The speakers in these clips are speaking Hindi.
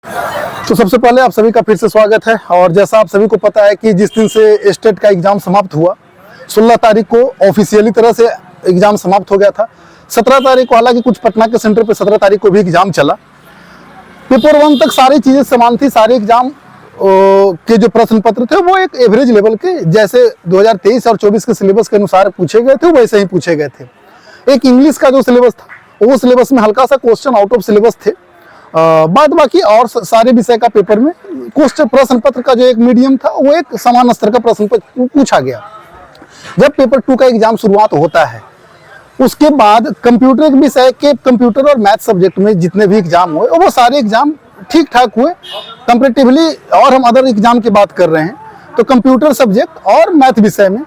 तो सबसे पहले आप सभी का फिर से स्वागत है। और जैसा आप सभी को पता है कि जिस दिन से स्टेट का एग्जाम समाप्त हुआ, 16 तारीख को ऑफिशियली तरह से एग्जाम समाप्त हो गया था। 17 तारीख को हालांकि कुछ पटना के सेंटर पे 17 तारीख को भी एग्जाम चला। पेपर 1 तक सारी चीज़ें समान थी। सारे एग्जाम के जो प्रश्न पत्र थे वो एक एवरेज लेवल के, जैसे 2023 और 24 के सिलेबस के अनुसार पूछे गए थे वैसे ही पूछे गए थे। एक इंग्लिश का जो सिलेबस था वो सिलेबस में हल्का सा क्वेश्चन आउट ऑफ सिलेबस थे। बाद बाकी और सारे विषय का पेपर में क्वेश्चन प्रश्न पत्र का जो एक मीडियम था वो एक समान स्तर का प्रश्न पत्र पूछा गया। जब पेपर 2 का एग्जाम शुरुआत होता है उसके बाद कंप्यूटर विषय के कंप्यूटर और मैथ सब्जेक्ट में जितने भी एग्जाम हुए वो सारे एग्जाम ठीक ठाक हुए कंपेरेटिवली। और हम अदर एग्जाम की बात कर रहे हैं तो कंप्यूटर सब्जेक्ट और मैथ विषय में।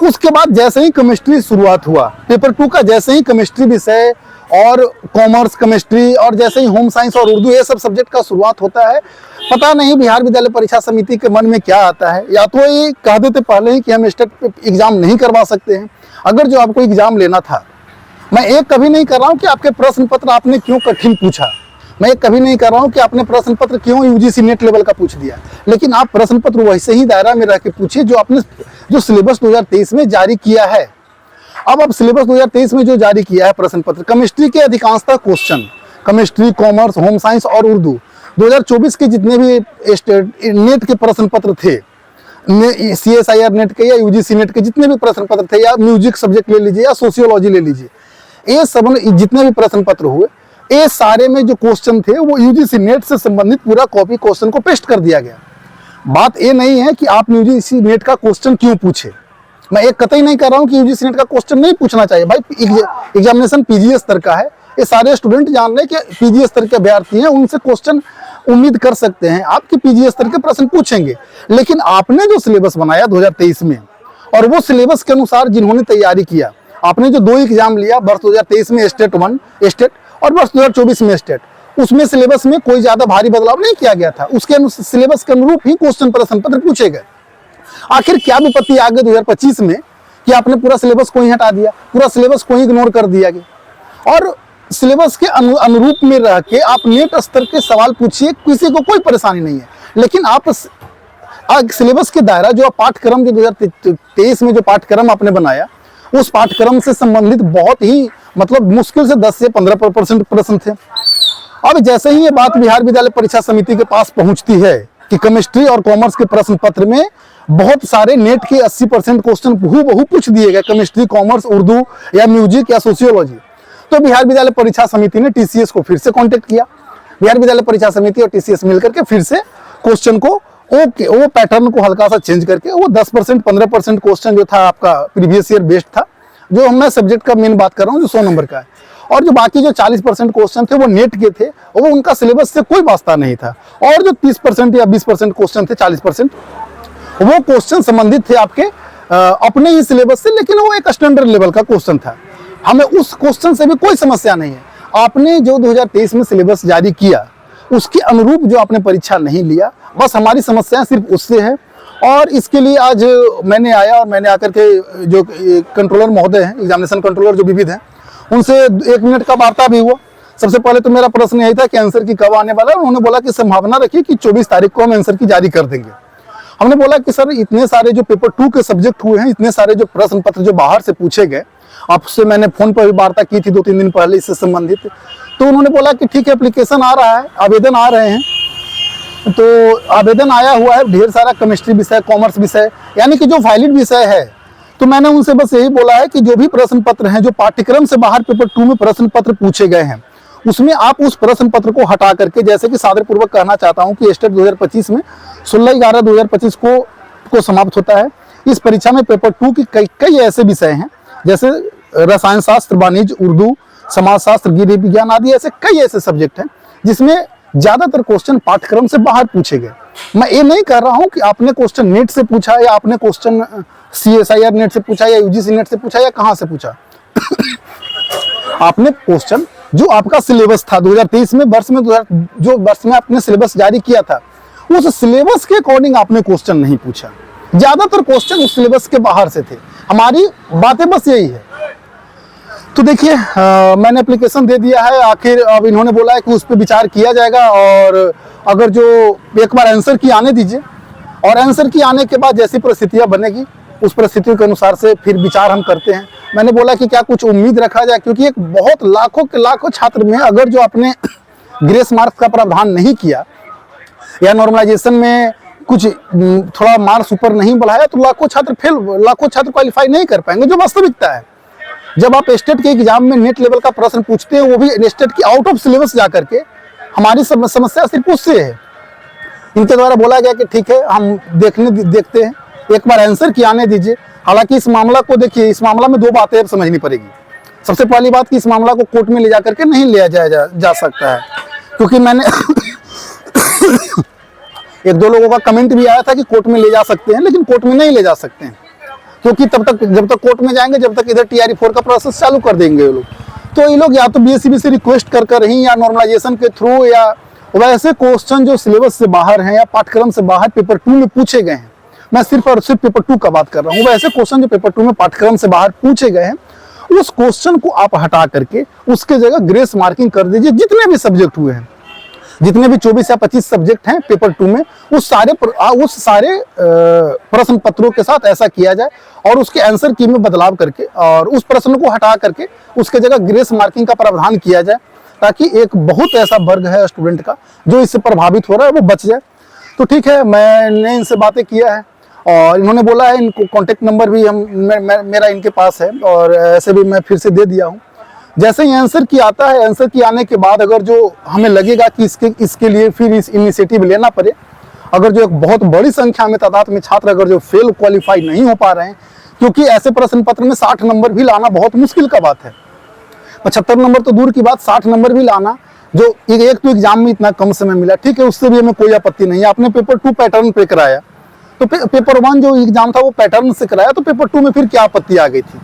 उसके बाद जैसे ही केमिस्ट्री शुरुआत हुआ पेपर 2 का, जैसे ही केमिस्ट्री विषय और कॉमर्स केमिस्ट्री और जैसे ही होम साइंस और उर्दू ये सब सब्जेक्ट का शुरुआत होता है, पता नहीं बिहार विद्यालय परीक्षा समिति के मन में क्या आता है। या तो ये कह देते पहले ही कि हम स्टेट एग्जाम नहीं करवा सकते हैं। अगर जो आपको एग्जाम लेना था, मैं एक कभी नहीं कर रहा हूँ कि आपके प्रश्न पत्र आपने क्यों कठिन पूछा, मैं एक कभी नहीं कर रहा हूँ कि आपने प्रश्न पत्र क्यों यूजीसी नेट लेवल का पूछ दिया, लेकिन आप प्रश्न पत्र वैसे ही दायरा में रह के पूछिए जो आपने जो सिलेबस 2023 में जारी किया है। अब सिलेबस 2023 में जो जारी किया है प्रश्न पत्र, केमिस्ट्री के अधिकांशतः question, chemistry, commerce, home science और उर्दू 2024 के जितने भी नेट के प्रश्न पत्र थे, CSIR नेट के या यूजीसी नेट के जितने भी प्रश्न पत्र थे, या म्यूजिक सब्जेक्ट ले लीजिए या सोशियोलॉजी ले लीजिए, ये सब जितने भी प्रश्न पत्र हुए ये सारे में जो क्वेश्चन थे वो यूजीसी नेट से संबंधित पूरा कॉपी क्वेश्चन को पेस्ट कर दिया गया। बात ये नहीं है कि आप यूजीसी नेट का क्वेश्चन क्यों पूछे, मैं एक कतई नहीं कर रहा हूँ कि यूजीसी नेट का क्वेश्चन नहीं पूछना चाहिए। भाई एग्जामिनेशन पीजी स्तर का है, ये सारे स्टूडेंट जान रहे हैं कि पीजी स्तर के अभ्यर्थी हैं, उनसे क्वेश्चन उम्मीद कर सकते हैं आपके पीजी स्तर के प्रश्न पूछेंगे। लेकिन आपने जो सिलेबस बनाया 2023 में और वो सिलेबस के अनुसार जिन्होंने तैयारी किया, आपने जो 2 एग्जाम लिया वर्ष 2023 में स्टेट 1 स्टेट और वर्ष 2024 में स्टेट, उसमें सिलेबस में कोई ज्यादा भारी बदलाव नहीं किया गया था। उसके सिलेबस के अनुरूप ही क्वेश्चन प्रश्न पत्र पूछे गए। आखिर क्या विपत्ति आ गई 2025 में कि आपने पूरा सिलेबस को ही हटा दिया, पूरा सिलेबस को ही इग्नोर कर दिया गया और सिलेबस के अनुरूप में रह के आप नेट स्तर के सवाल पूछिए, किसी को कोई परेशानी नहीं है। लेकिन आप सिलेबस के दायरा जो पाठ्यक्रम जो 2023 में जो पाठ्यक्रम आपने बनाया उस पाठ्यक्रम से संबंधित बहुत ही मतलब मुश्किल से 10 से 15% प्रश्न थे। अब जैसे ही ये बात बिहार विद्यालय परीक्षा समिति के पास पहुंचती है कि केमिस्ट्री और कॉमर्स के प्रश्न पत्र में बहुत सारे नेट के 80% क्वेश्चन हूबहू पूछ दिए गए, केमिस्ट्री, कॉमर्स, उर्दू या म्यूजिक या सोशियोलॉजी, तो बिहार विद्यालय परीक्षा समिति ने टीसीएस को फिर से कांटेक्ट किया। बिहार विद्यालय परीक्षा समिति और टीसीएस मिलकर के फिर से क्वेश्चन को वो पैटर्न को हल्का सा चेंज करके वो 10% 15% क्वेश्चन जो था आपका प्रीवियस ईयर बेस्ड था, जो मैं सब्जेक्ट का मेन बात कर रहा हूँ जो 100 नंबर का है, और जो बाकी जो 40% क्वेश्चन थे वो नेट के थे, वो उनका सिलेबस से कोई वास्ता नहीं था। और जो 30% या 20% क्वेश्चन थे, 40% वो क्वेश्चन संबंधित थे आपके अपने ही सिलेबस से, लेकिन वो एक स्टैंडर्ड लेवल का क्वेश्चन था। हमें उस क्वेश्चन से भी कोई समस्या नहीं है। आपने जो 2023 में सिलेबस जारी किया उसके अनुरूप जो आपने परीक्षा नहीं लिया, बस हमारी समस्या सिर्फ उससे है। और इसके लिए आज मैंने आया और मैंने आकर के जो कंट्रोलर महोदय हैं, एग्जामिनेशन कंट्रोलर जो विविध हैं, उनसे 1 मिनट का वार्ता भी हुआ। सबसे पहले तो मेरा प्रश्न यही था कि आंसर की कब आने वाला है। उन्होंने बोला कि संभावना रखिए कि 24 तारीख को हम आंसर की जारी कर देंगे। हमने बोला कि सर इतने सारे जो पेपर 2 के सब्जेक्ट हुए हैं, इतने सारे जो प्रश्न पत्र जो बाहर से पूछे गए, आपसे मैंने फोन पर भी वार्ता की थी 2-3 दिन पहले इससे संबंधित, तो उन्होंने बोला कि ठीक है एप्लीकेशन आ रहा है, आवेदन आ रहे हैं। तो आवेदन आया हुआ है ढेर सारा केमिस्ट्री विषय, कॉमर्स विषय, यानी कि जो वैलिड विषय है। तो मैंने उनसे बस यही बोला है कि जो भी प्रश्न पत्र हैं जो पाठ्यक्रम से बाहर पेपर 2 में प्रश्न पत्र पूछे गए हैं उसमें आप उस प्रश्न पत्र को हटा करके, जैसे कि सादर पूर्वक कहना चाहता हूं कि स्टेट 2025 में 16/11/2025 को समाप्त होता है। इस परीक्षा में पेपर 2 की कई ऐसे विषय हैं जैसे रसायन शास्त्र, वाणिज्य, उर्दू, समाजशास्त्र, गृह विज्ञान आदि ऐसे कई ऐसे सब्जेक्ट हैं जिसमें ज्यादातर क्वेश्चन पाठ्यक्रम से बाहर पूछे गए। मैं ये नहीं कह रहा हूं कि आपने क्वेश्चन नेट से पूछा या आपने क्वेश्चन CSIR नेट से पूछा या यूजीसी नेट से पूछा या कहां से पूछा। आपने क्वेश्चन जो आपका सिलेबस था 2023 में जो वर्ष में आपने सिलेबस जारी किया था उस सिलेबस के अकॉर्डिंग आपने क्वेश्चन नहीं पूछा। ज्यादातर क्वेश्चन उस सिलेबस के बाहर से थे। हमारी बातें बस यही है। तो देखिए मैंने एप्लीकेशन दे दिया है, आखिर अब इन्होंने बोला है कि उस पर विचार किया जाएगा, और अगर जो एक बार आंसर की आने दीजिए, और आंसर की आने के बाद जैसी परिस्थितियां बनेगी उस परिस्थितियों के अनुसार से फिर विचार हम करते हैं। मैंने बोला कि क्या कुछ उम्मीद रखा जाए, क्योंकि एक बहुत लाखों के लाखों छात्र में अगर जो आपने ग्रेस मार्क्स का प्रावधान नहीं किया या नॉर्मलाइजेशन में कुछ थोड़ा मार्क्स ऊपर नहीं बढ़ाया तो लाखों छात्र फेल, लाखों छात्र क्वालिफाई नहीं कर पाएंगे, जो वास्तविकता है। जब आप स्टेट के एग्जाम में नेट लेवल का प्रश्न पूछते हैं, वो भी स्टेट की आउट ऑफ सिलेबस जाकर के, हमारी समस्या सिर्फ उससे है। इनके द्वारा बोला गया कि ठीक है हम देखते हैं, एक बार आंसर की आने दीजिए। हालांकि इस मामला को देखिए, इस मामला में दो बातें समझनी पड़ेगी। सबसे पहली बात कि इस मामला को कोर्ट में ले जाकर के नहीं लिया जा सकता है, क्योंकि मैंने एक दो लोगों का कमेंट भी आया था कि कोर्ट में ले जा सकते हैं, लेकिन कोर्ट में नहीं ले जा सकते हैं, क्योंकि तब तक जब तक कोर्ट में जाएंगे जब तक इधर TRE-4 का प्रोसेस चालू कर देंगे ये लोग। तो ये लोग या तो BSCB से रिक्वेस्ट कर ही, या नॉर्मलाइजेशन के थ्रू, या वैसे क्वेश्चन जो सिलेबस से बाहर हैं या पाठ्यक्रम से बाहर पेपर 2 में पूछे गए हैं, मैं सिर्फ और सिर्फ पेपर 2 का बात कर रहा हूँ, वैसे क्वेश्चन जो पेपर 2 में पाठ्यक्रम से बाहर पूछे गए हैं, उस क्वेश्चन को आप हटा करके उसके जगह ग्रेस मार्किंग कर दीजिए। जितने भी सब्जेक्ट हुए हैं, जितने भी 24 या 25 सब्जेक्ट हैं पेपर 2 में, उस सारे प्रश्न पत्रों के साथ ऐसा किया जाए, और उसके आंसर की में बदलाव करके और उस प्रश्न को हटा करके उसके जगह ग्रेस मार्किंग का प्रावधान किया जाए, ताकि एक बहुत ऐसा वर्ग है स्टूडेंट का जो इससे प्रभावित हो रहा है वो बच जाए। तो ठीक है, मैंने इनसे बातें किया है, और इन्होंने बोला है इनको कॉन्टेक्ट नंबर भी मेरा इनके पास है, और ऐसे भी मैं फिर से दे दिया हूँ। जैसे ही आंसर की आता है, आंसर की आने के बाद अगर जो हमें लगेगा कि इसके लिए फिर इस इनिशिएटिव लेना पड़े, अगर जो एक बहुत बड़ी संख्या में तादाद में छात्र अगर जो फेल क्वालिफाई नहीं हो पा रहे हैं, क्योंकि ऐसे प्रश्न पत्र में 60 नंबर भी लाना बहुत मुश्किल का बात है। 75 नंबर तो दूर की बात, 60 नंबर भी लाना, जो एक तो एग्जाम में इतना कम समय मिला, ठीक है, उससे भी हमें कोई आपत्ति नहीं है। आपने पेपर 2 पैटर्न पे कराया, तो पेपर 1 जो एग्जाम था वो पैटर्न से कराया, तो पेपर 2 में फिर क्या आपत्ति आ गई थी।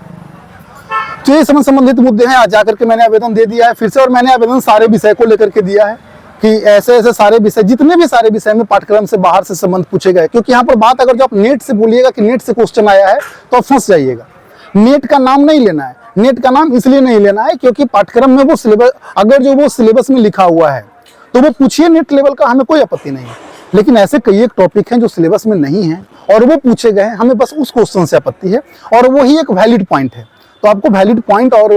तो ये संबंधित मुद्दे हैं। आज जाकर के मैंने आवेदन दे दिया है फिर से, और मैंने आवेदन सारे विषय को लेकर के दिया है कि ऐसे ऐसे सारे विषय, जितने भी सारे विषय में पाठ्यक्रम से बाहर से संबंध पूछे गए, क्योंकि यहाँ पर बात अगर जो आप नेट से बोलिएगा कि नेट से क्वेश्चन आया है तो आप फंस जाइएगा। नेट का नाम नहीं लेना है, नेट का नाम इसलिए नहीं लेना है क्योंकि पाठ्यक्रम में वो सिलेबस, अगर जो वो सिलेबस में लिखा हुआ है तो वो पूछिए नेट लेवल का, हमें कोई आपत्ति नहीं है। लेकिन ऐसे कई एक टॉपिक हैं जो सिलेबस में नहीं है और वो पूछे गए हैं, हमें बस उस क्वेश्चन से आपत्ति है, और वही एक वैलिड पॉइंट है। तो आपको वैलिड पॉइंट और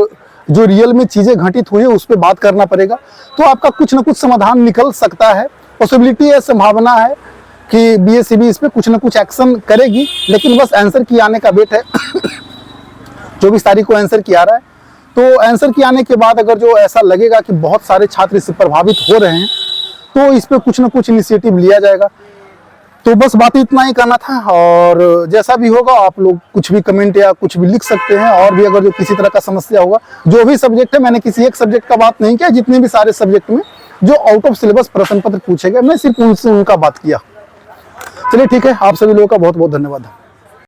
जो रियल में चीजें घटित हुई है उस पर बात करना पड़ेगा, तो आपका कुछ ना कुछ समाधान निकल सकता है। पॉसिबिलिटी है, संभावना है कि BSCB इस पे कुछ ना कुछ एक्शन करेगी, लेकिन बस आंसर की आने का वेट है। 24 तारीख को आंसर की आ रहा है, तो आंसर की आने के बाद अगर जो ऐसा लगेगा कि बहुत सारे छात्र इससे प्रभावित हो रहे हैं तो इस पे कुछ ना कुछ इनिशिएटिव लिया जाएगा। तो बस बात इतना ही करना था, और जैसा भी होगा आप लोग कुछ भी कमेंट या कुछ भी लिख सकते हैं, और भी अगर जो किसी तरह का समस्या होगा, जो भी सब्जेक्ट है, मैंने किसी एक सब्जेक्ट का बात नहीं किया, जितने भी सारे सब्जेक्ट में जो आउट ऑफ सिलेबस प्रश्न पत्र पूछे गए मैं सिर्फ उनका बात किया। चलिए ठीक है, आप सभी लोगों का बहुत बहुत धन्यवाद।